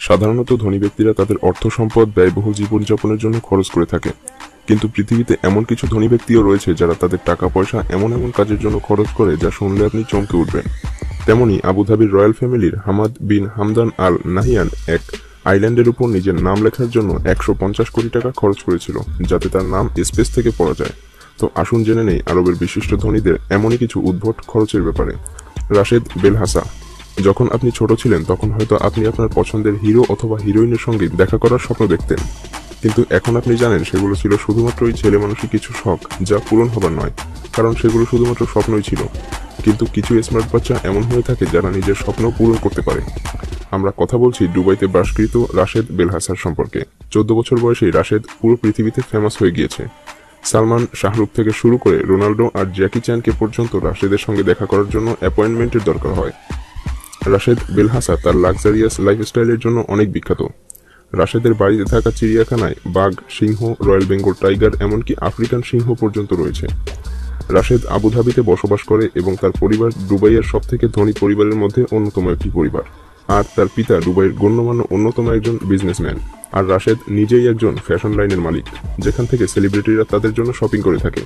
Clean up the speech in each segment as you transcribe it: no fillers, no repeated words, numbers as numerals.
সাধারণত ধনী ব্যক্তিরা তাদের অর্থ সম্পদ ব্যয়বহুল জীবনযাপনের জন্য খরচ করে থাকে, কিন্তু পৃথিবীতে এমন কিছু ধনী ব্যক্তিও রয়েছে যারা তাদের টাকা পয়সা এমন এমন কাজের জন্য খরচ করে যা শুনলে আপনি চমকে উঠবেন। তেমনি আবুধাবির রয়্যাল ফ্যামিলির হামাদ বিন হামদান আল নাহিয়ান এক আইল্যান্ডের উপর নিজের নাম লেখার জন্য 150 কোটি টাকা খরচ করেছিল, যাতে তার নাম স্পেস থেকে পড়া যায়। তো আসুন জেনে নেই আরবের বিশিষ্ট ধনীদের এমনই কিছু উদ্ভট খরচের ব্যাপারে। রাশেদ বেলহাসা। যখন আপনি ছোট ছিলেন তখন হয়তো আপনি আপনার পছন্দের হিরো অথবা হিরোইনের সঙ্গে দেখা করার স্বপ্ন দেখতেন, কিন্তু এখন আপনি জানেন সেগুলো ছিল শুধুমাত্রই ছেলে মানুষের কিছু শখ যা পূরণ হবার নয়, কারণ সেগুলো শুধুমাত্র স্বপ্নই ছিল। কিন্তু কিছু স্মার্ট বাচ্চা এমন হয়ে থাকে যারা নিজের স্বপ্ন পূরণ করতে পারে। আমরা কথা বলছি দুবাইতে বাসকৃত রাশেদ বেলহাসার সম্পর্কে। 14 বছর বয়সেই রাশেদ পুরো পৃথিবীতে ফেমাস হয়ে গিয়েছে। সালমান, শাহরুখ থেকে শুরু করে রোনাল্ডো আর জ্যাকি চ্যানকে পর্যন্ত রাশেদের সঙ্গে দেখা করার জন্য অ্যাপয়েন্টমেন্টের দরকার হয়। রাশেদ বেলহাসা তার লাক্সারিয়াস লাইফস্টাইলের জন্য অনেক বিখ্যাত। রাশেদের বাড়িতে থাকা চিড়িয়াখানায় বাঘ, সিংহ, রয়্যাল বেঙ্গল টাইগার, এমনকি আফ্রিকান সিংহ পর্যন্ত রয়েছে। রাশেদ আবুধাবিতে বসবাস করে এবং তার পরিবার দুবাইয়ের সবথেকে ধনী পরিবারের মধ্যে অন্যতম একটি পরিবার, আর তার পিতা দুবাইয়ের গণ্যমান্য অন্যতম একজন বিজনেসম্যান। আর রাশেদ নিজেই একজন ফ্যাশন লাইনের মালিক, যেখান থেকে সেলিব্রিটিরা তাদের জন্য শপিং করে থাকে।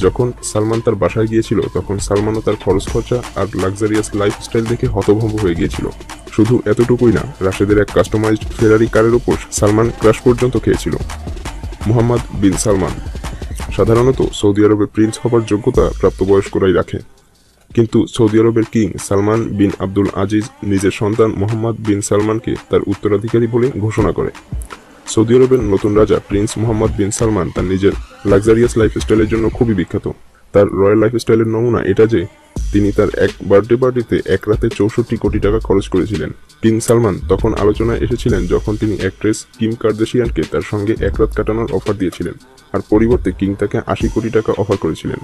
যখন সালমান তার বাসায় গিয়েছিল তখন সালমানও তার খরচ খরচা আর লাক্সারিয়াস লাইফস্টাইল দেখে হতভম্ব হয়ে গিয়েছিল। শুধু এতটুকুই না, রাশেদের এক কাস্টমাইজড ফেরারি কারের উপর সালমান ক্রাশ পর্যন্ত খেয়েছিল। মোহাম্মদ বিন সালমান। সাধারণত সৌদি আরবে প্রিন্স হবার যোগ্যতা প্রাপ্তবয়স্করাই রাখে, কিন্তু সৌদি আরবের কিং সালমান বিন আব্দুল আজিজ নিজের সন্তান মোহাম্মদ বিন সালমানকে তার উত্তরাধিকারী বলে ঘোষণা করে। সৌদি আরবের নতুন রাজা প্রিন্স মোহাম্মদ বিন সালমান তার নিজের লাক্সারিয়াস লাইফস্টাইলের জন্য খুবই বিখ্যাত। তার রয়্যাল লাইফস্টাইলের নমুনা এটা যে তিনি তার এক বার্থডে পার্টিতে এক রাতে 64 কোটি টাকা খরচ করেছিলেন। কিং সালমান তখন আলোচনায় এসেছিলেন যখন তিনি অ্যাক্ট্রেস কিম কার্দাশিয়ানকে তার সঙ্গে এক রাত কাটানোর অফার দিয়েছিলেন, আর পরিবর্তে কিং তাকে 80 কোটি টাকা অফার করেছিলেন।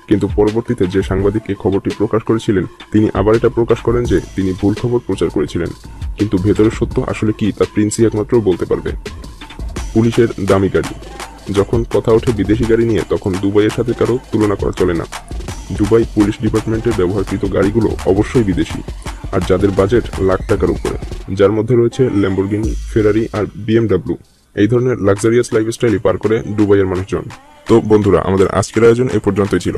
কিন্তু পরবর্তীতে যে সাংবাদিককে খবরটি প্রকাশ করেছিলেন তিনি আবার এটা প্রকাশ করেন যে তিনি ভুল খবর প্রচার করেছিলেন, কিন্তু ভেতরের সত্য আসলে কি তা প্রিন্সই একমাত্র বলতে পারবে। পুলিশের দামি গাড়ি। যখন কথা ওঠে বিদেশি গাড়ি নিয়ে তখন দুবাইয়ের সাথে কারো তুলনা করা চলে না। দুবাই পুলিশ ডিপার্টমেন্টের ব্যবহারকৃত গাড়িগুলো অবশ্যই বিদেশি, আর যাদের বাজেট লাখ টাকার উপরে, যার মধ্যে রয়েছে ল্যাম্বরগিনি, ফেরারি আর BMW। এই ধরনের লাক্সারিয়াস লাইফস্টাইলই পার করে দুবাইয়ের মানুষজন। তো বন্ধুরা, আমাদের আজকের আয়োজন এ পর্যন্তই ছিল।